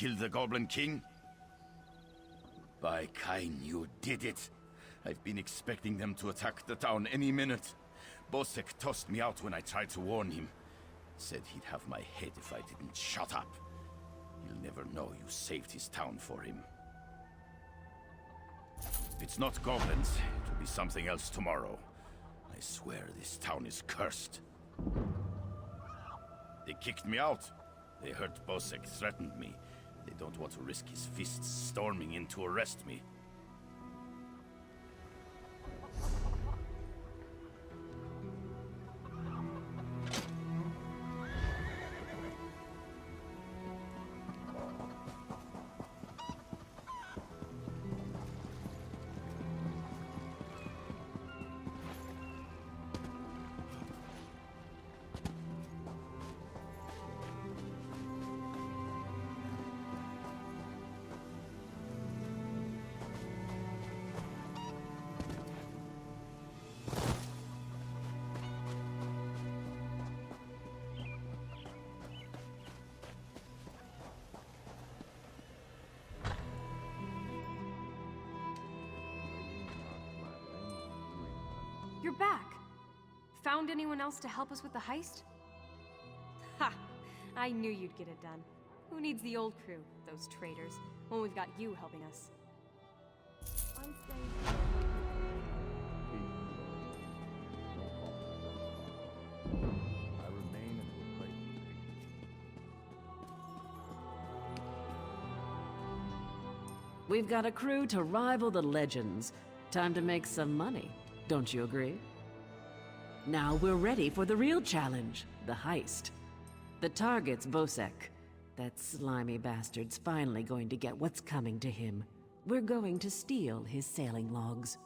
kill the Goblin King? By Kain, you did it. I've been expecting them to attack the town any minute. Bosek tossed me out when I tried to warn him. Said he'd have my head if I didn't shut up. He'll never know you saved his town for him. If it's not goblins, it'll be something else tomorrow. I swear this town is cursed. They kicked me out. They heard Bosek threatened me. They don't want to risk his fists storming in to arrest me. You're back! Found anyone else to help us with the heist? Ha! I knew you'd get it done. Who needs the old crew, those traitors, when we've got you helping us? We've got a crew to rival the legends. Time to make some money. Don't you agree? Now we're ready for the real challenge, the heist. The target's Bosek. That slimy bastard's finally going to get what's coming to him. We're going to steal his sailing logs.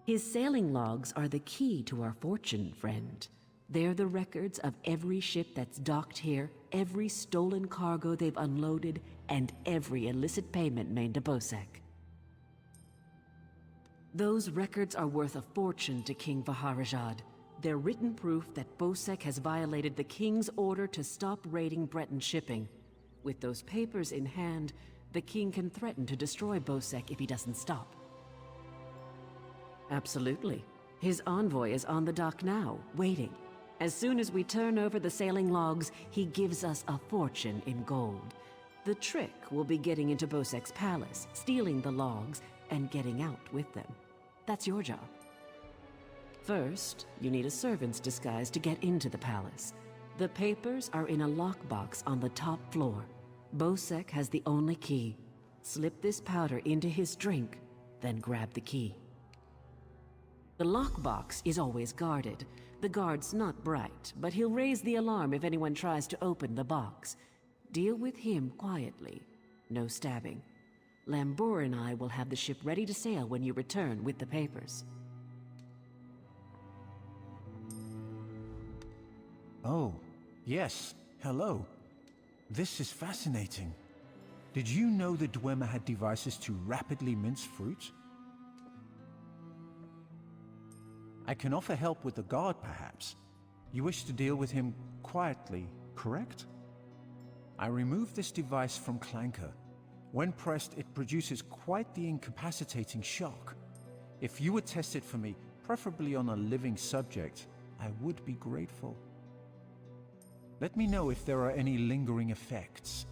His sailing logs are the key to our fortune, friend. They're the records of every ship that's docked here, every stolen cargo they've unloaded, and every illicit payment made to Bosek. Those records are worth a fortune to King Vaharajad. They're written proof that Bosek has violated the King's order to stop raiding Breton shipping. With those papers in hand, the King can threaten to destroy Bosek if he doesn't stop. Absolutely. His envoy is on the dock now, waiting. As soon as we turn over the sailing logs, he gives us a fortune in gold. The trick will be getting into Bosek's palace, stealing the logs, and getting out with them. That's your job. First, you need a servant's disguise to get into the palace. The papers are in a lockbox on the top floor. Bosek has the only key. Slip this powder into his drink, then grab the key. The lockbox is always guarded. The guard's not bright, but he'll raise the alarm if anyone tries to open the box. Deal with him quietly. No stabbing. Lambor and I will have the ship ready to sail when you return with the papers. Oh, yes. Hello. This is fascinating. Did you know the Dwemer had devices to rapidly mince fruit? I can offer help with the guard, perhaps. You wish to deal with him quietly, correct? I removed this device from Clanker. When pressed, it produces quite the incapacitating shock. If you would test it for me, preferably on a living subject, I would be grateful. Let me know if there are any lingering effects.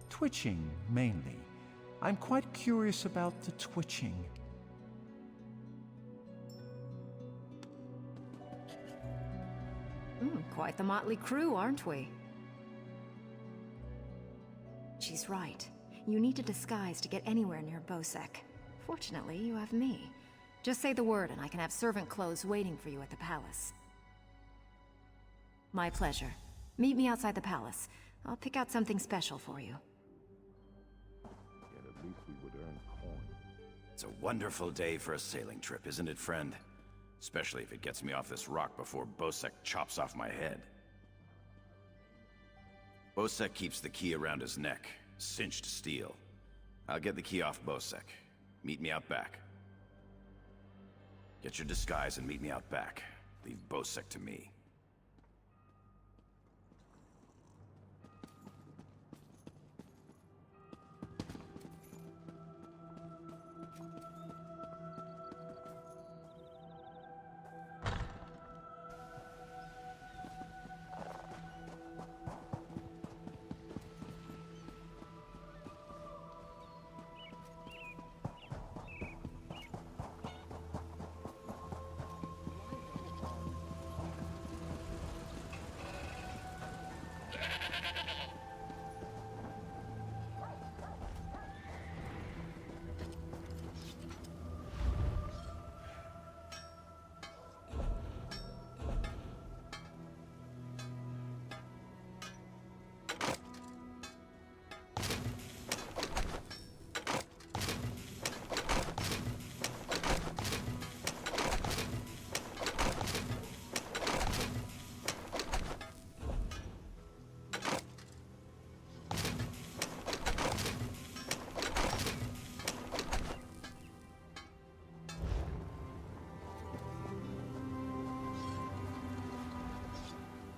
Twitching, mainly. I'm quite curious about the twitching. Quite the motley crew, aren't we? She's right. You need a disguise to get anywhere near Bosek. Fortunately, you have me. Just say the word and I can have servant clothes waiting for you at the palace. My pleasure. Meet me outside the palace. I'll pick out something special for you. Yet at least we would earn coin. It's a wonderful day for a sailing trip, isn't it, friend? Especially if it gets me off this rock before Bosek chops off my head. Bosek keeps the key around his neck. Cinched steel. I'll get the key off Bosek. Meet me out back. Get your disguise and meet me out back. Leave Bosek to me.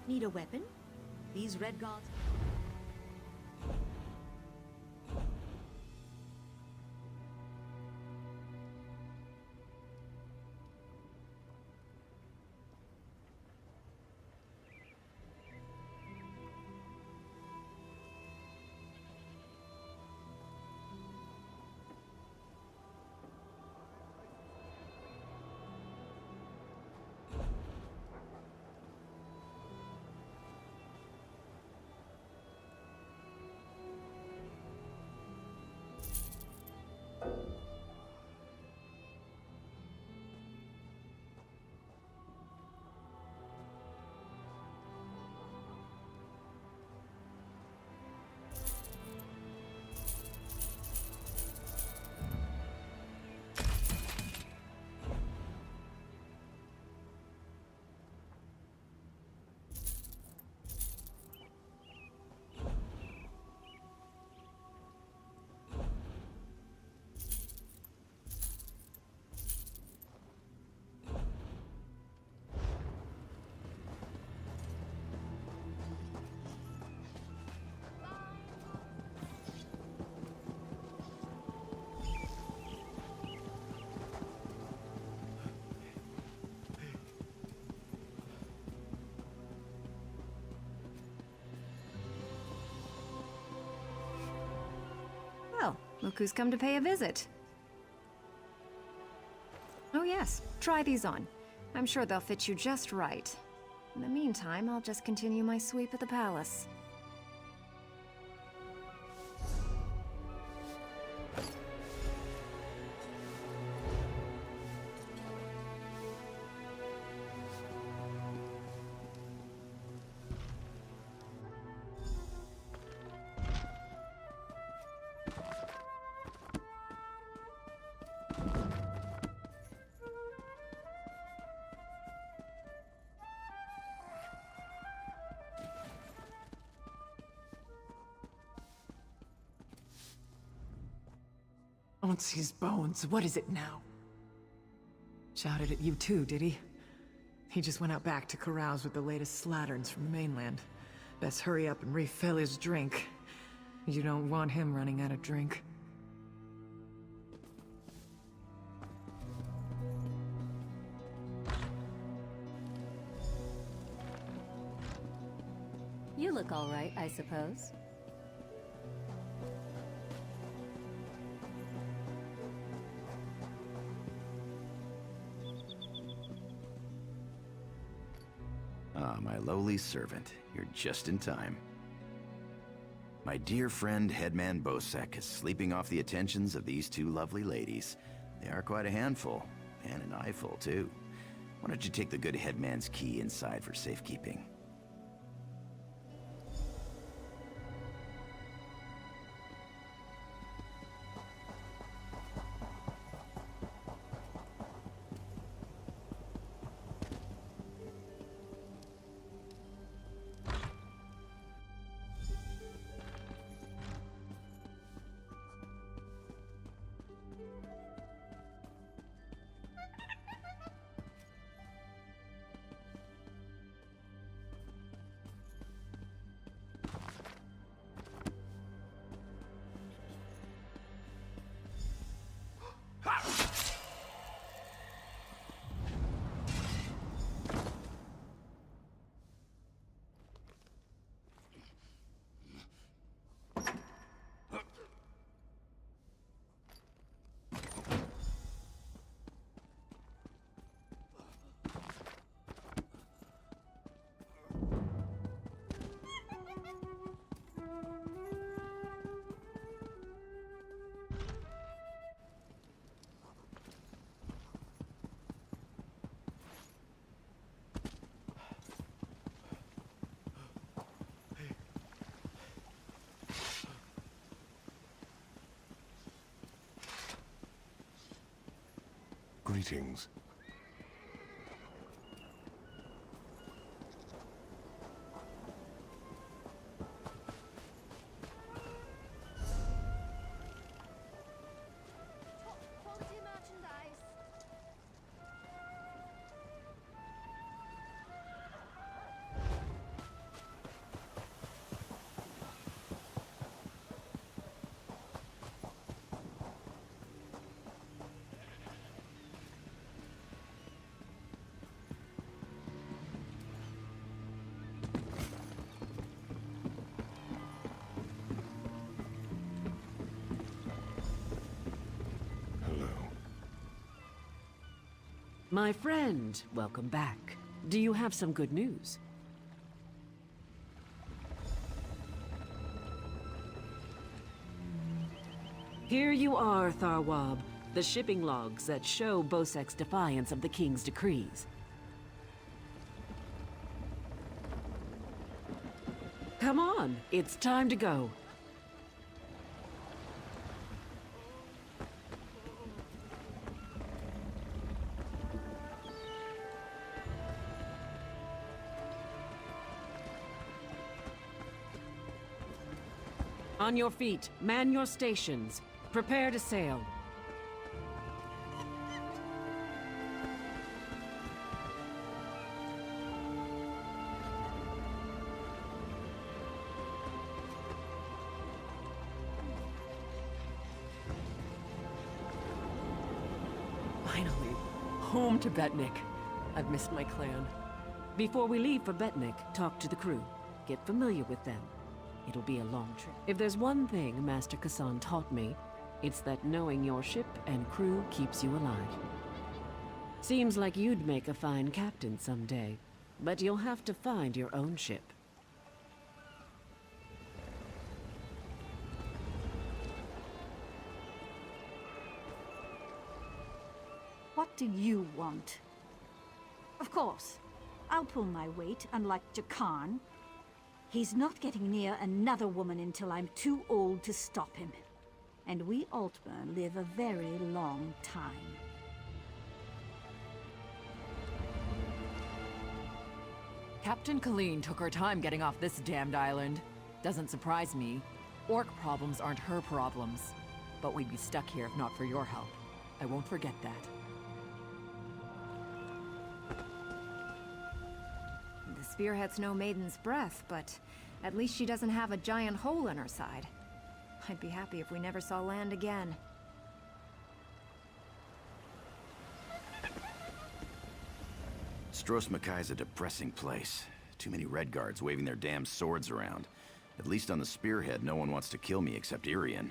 Need a weapon? These red guards... Well, look who's come to pay a visit. Oh yes, try these on. I'm sure they'll fit you just right. In the meantime, I'll just continue my sweep at the palace. Onsi's bones, what is it now? Shouted at you too, did he? He just went out back to carouse with the latest slatterns from the mainland. Best hurry up and refill his drink. You don't want him running out of drink. You look all right, I suppose. Ah, my lowly servant. You're just in time. My dear friend, Headman Bosek, is sleeping off the attentions of these two lovely ladies. They are quite a handful, and an eyeful, too. Why don't you take the good Headman's key inside for safekeeping? Greetings. Quality merchandise. My friend, welcome back. Do you have some good news? Here you are, Tharwab. The shipping logs that show Bosek's defiance of the King's decrees. Come on, it's time to go. On your feet, man your stations. Prepare to sail. Finally, home to Betnik. I've missed my clan. Before we leave for Betnik, talk to the crew. Get familiar with them. It'll be a long trip. If there's one thing Master Kassan taught me, it's that knowing your ship and crew keeps you alive. Seems like you'd make a fine captain someday, but you'll have to find your own ship. What do you want? Of course, I'll pull my weight, unlike Jakan. He's not getting near another woman until I'm too old to stop him. And we Altmer live a very long time. Captain Colleen took her time getting off this damned island. Doesn't surprise me. Orc problems aren't her problems. But we'd be stuck here if not for your help. I won't forget that. The spearhead's no maiden's breath, but at least she doesn't have a giant hole in her side. I'd be happy if we never saw land again. Stros Makai's a depressing place. Too many Red Guards waving their damn swords around. At least on the spearhead, no one wants to kill me except Irian.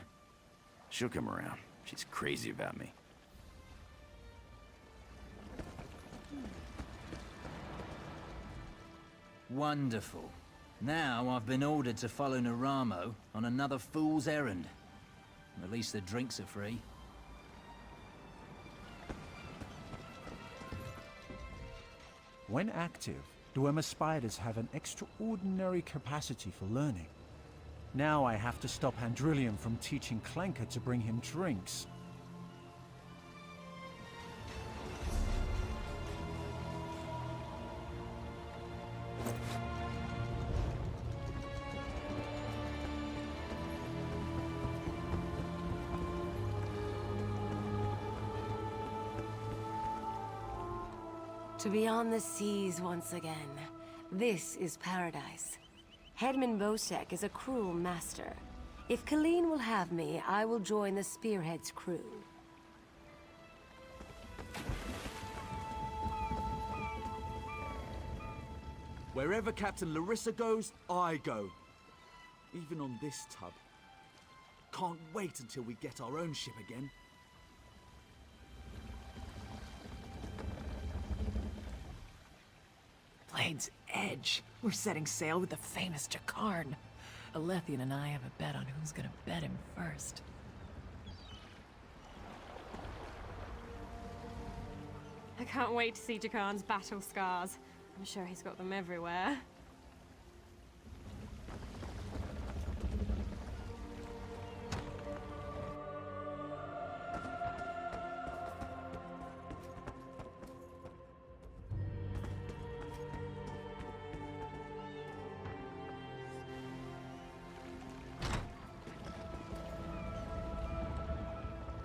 She'll come around. She's crazy about me. Wonderful. Now I've been ordered to follow Naramo on another fool's errand. At least the drinks are free. When active, Duema spiders have an extraordinary capacity for learning. Now I have to stop Handrillium from teaching Clanker to bring him drinks. To be on the seas once again. This is paradise. Headman Bosek is a cruel master. If Colleen will have me, I will join the Spearhead's crew. Wherever Captain Larissa goes, I go. Even on this tub. Can't wait until we get our own ship again. Blade's Edge. We're setting sail with the famous Jakarn. Alethian and I have a bet on who's gonna bet him first. I can't wait to see Jakarn's battle scars. I'm sure he's got them everywhere.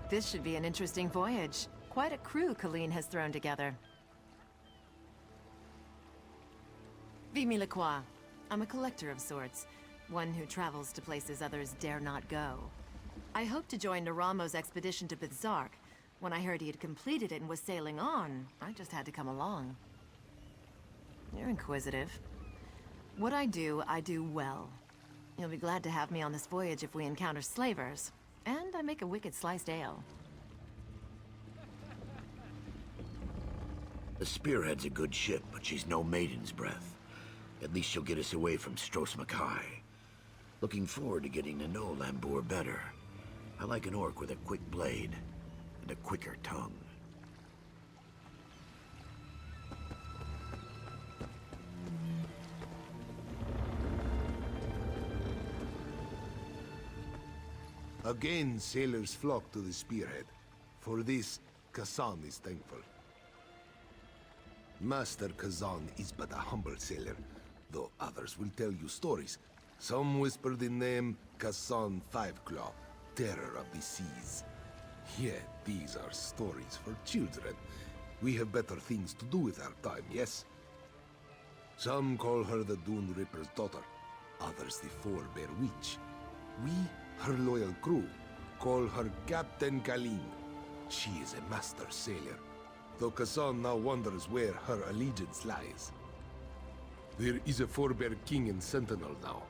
This should be an interesting voyage. Quite a crew Colleen has thrown together. Vimy Lacroix. I'm a collector of sorts. One who travels to places others dare not go. I hoped to join Naramo's expedition to Bizark. When I heard he had completed it and was sailing on, I just had to come along. You're inquisitive. What I do well. You'll be glad to have me on this voyage if we encounter slavers. And I make a wicked sliced ale. The Spearhead's a good ship, but she's no maiden's breath. At least she'll get us away from Stros Mackay. Looking forward to getting to know Lambour better. I like an orc with a quick blade and a quicker tongue. Again, sailors flock to the Spearhead. For this, Kazan is thankful. Master Kazan is but a humble sailor, though others will tell you stories. Some whisper the name Kazan Fiveclaw, terror of the seas. Yet these are stories for children. We have better things to do with our time, yes? Some call her the Dune Ripper's daughter, others the Forebear Witch. We, her loyal crew, call her Captain Kalin. She is a master sailor, though Kazan now wonders where her allegiance lies. There is a Forebear king in Sentinel now,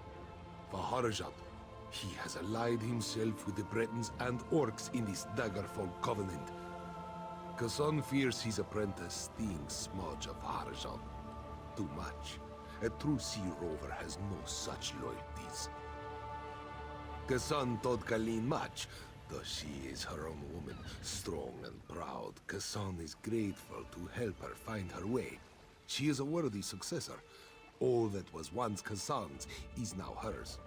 Vaharajat. He has allied himself with the Bretons and Orcs in this Daggerfall covenant. Kazan fears his apprentice stinks smudge of Vaharajat too much. A true sea rover has no such loyalties. Kazan taught Kalin much, though she is her own woman, strong and proud. Kazan is grateful to help her find her way. She is a worthy successor. All that was once Kazan's is now hers.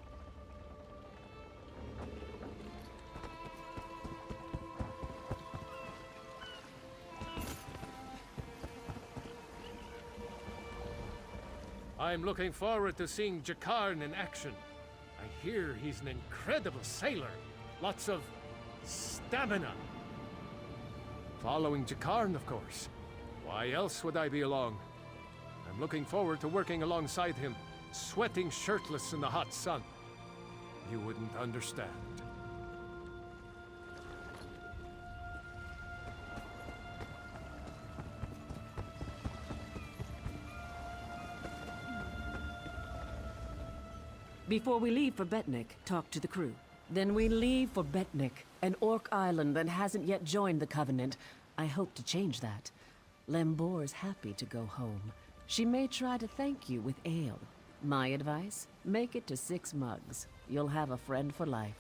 I'm looking forward to seeing Jakarn in action. I hear he's an incredible sailor. Lots of stamina. Following Jakarn, of course. Why else would I be along? I'm looking forward to working alongside him, sweating shirtless in the hot sun. You wouldn't understand. Before we leave for Betnik, talk to the crew. Then we leave for Betnik, an orc island that hasn't yet joined the Covenant. I hope to change that. Lambour's happy to go home. She may try to thank you with ale. My advice? Make it to 6 mugs. You'll have a friend for life.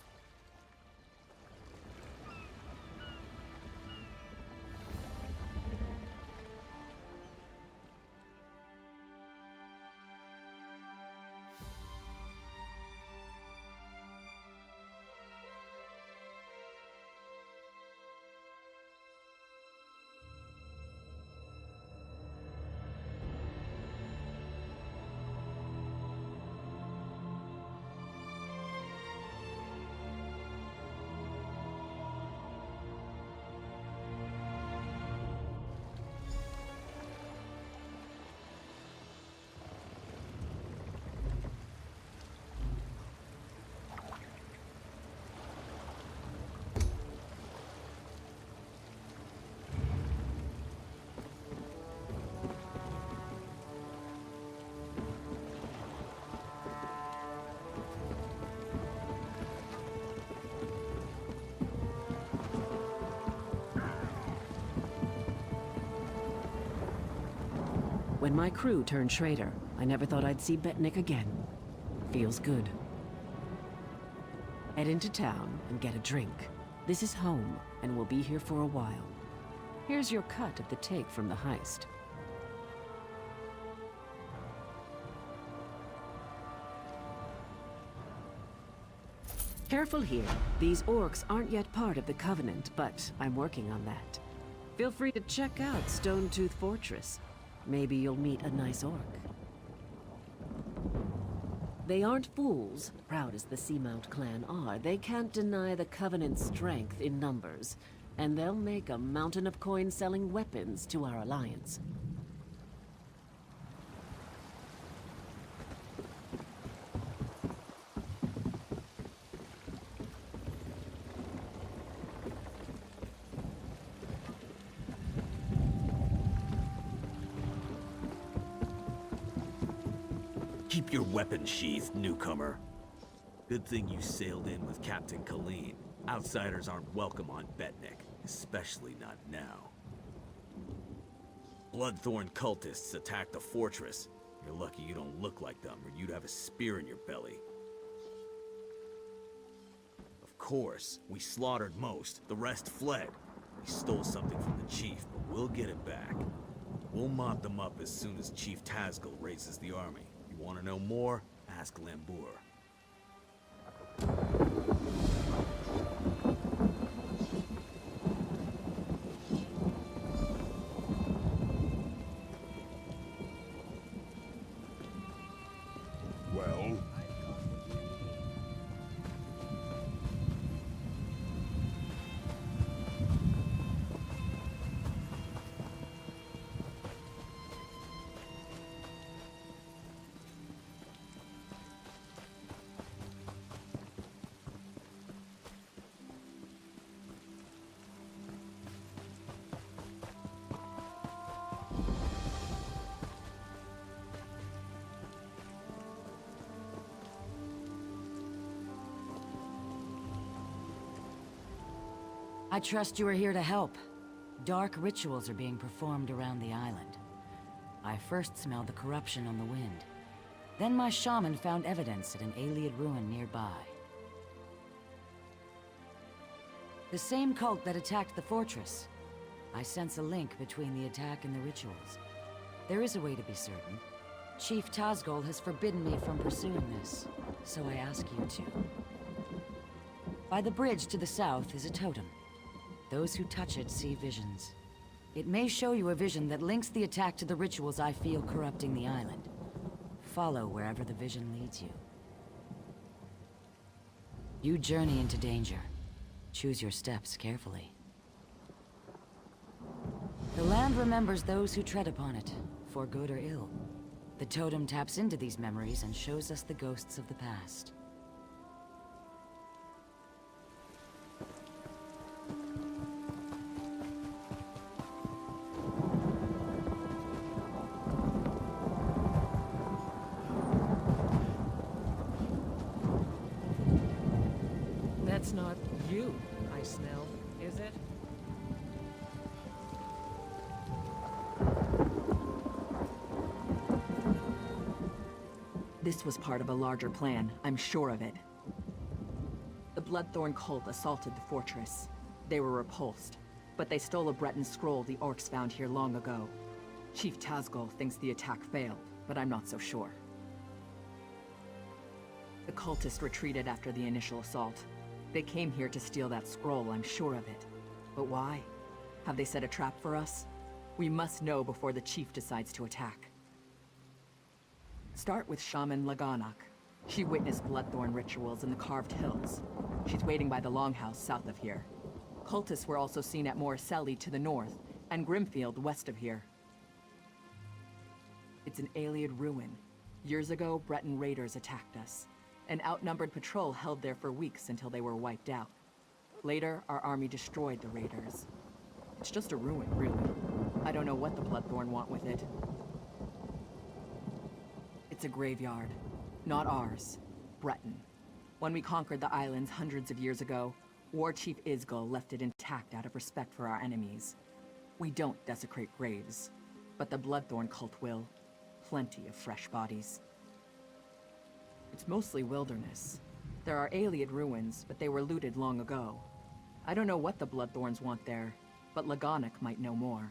When my crew turned traitor, I never thought I'd see Betnik again. Feels good. Head into town and get a drink. This is home, and we'll be here for a while. Here's your cut of the take from the heist. Careful here. These orcs aren't yet part of the Covenant, but I'm working on that. Feel free to check out Stonetooth Fortress. Maybe you'll meet a nice orc. They aren't fools, proud as the Seamount clan are. They can't deny the Covenant's strength in numbers, and they'll make a mountain of coin selling weapons to our alliance. Keep your weapon sheathed, newcomer. Good thing you sailed in with Captain Kalin. Outsiders aren't welcome on Betnik, especially not now. Bloodthorn cultists attacked the fortress. You're lucky you don't look like them, or you'd have a spear in your belly. Of course, we slaughtered most. The rest fled. We stole something from the chief, but we'll get it back. We'll mop them up as soon as Chief Tazgul raises the army. You want to know more? Ask Lambour. Well? I trust you are here to help. Dark rituals are being performed around the island. I first smelled the corruption on the wind. Then my shaman found evidence at an Ayleid ruin nearby. The same cult that attacked the fortress. I sense a link between the attack and the rituals. There is a way to be certain. Chief Tazgul has forbidden me from pursuing this, so I ask you to. By the bridge to the south is a totem. Those who touch it see visions. It may show you a vision that links the attack to the rituals I feel corrupting the island. Follow wherever the vision leads you. You journey into danger. Choose your steps carefully. The land remembers those who tread upon it, for good or ill. The totem taps into these memories and shows us the ghosts of the past. That's not you I smell, is it? This was part of a larger plan, I'm sure of it. The Bloodthorn cult assaulted the fortress. They were repulsed, but they stole a Breton scroll the orcs found here long ago. Chief Tazgul thinks the attack failed, but I'm not so sure. The cultists retreated after the initial assault. They came here to steal that scroll, I'm sure of it. But why? Have they set a trap for us? We must know before the chief decides to attack. Start with Shaman Laganak. She witnessed Bloodthorn rituals in the Carved Hills. She's waiting by the Longhouse south of here. Cultists were also seen at Morriselli to the north, and Grimfield west of here. It's an Ayleid ruin. Years ago, Breton raiders attacked us. An outnumbered patrol held there for weeks until they were wiped out. Later, our army destroyed the raiders. It's just a ruin, really. I don't know what the Bloodthorn want with it. It's a graveyard. Not ours. Breton. When we conquered the islands hundreds of years ago, War Chief Isgul left it intact out of respect for our enemies. We don't desecrate graves, but the Bloodthorn cult will. Plenty of fresh bodies. It's mostly wilderness. There are Ayleid ruins, but they were looted long ago. I don't know what the Bloodthorns want there, but Laganak might know more.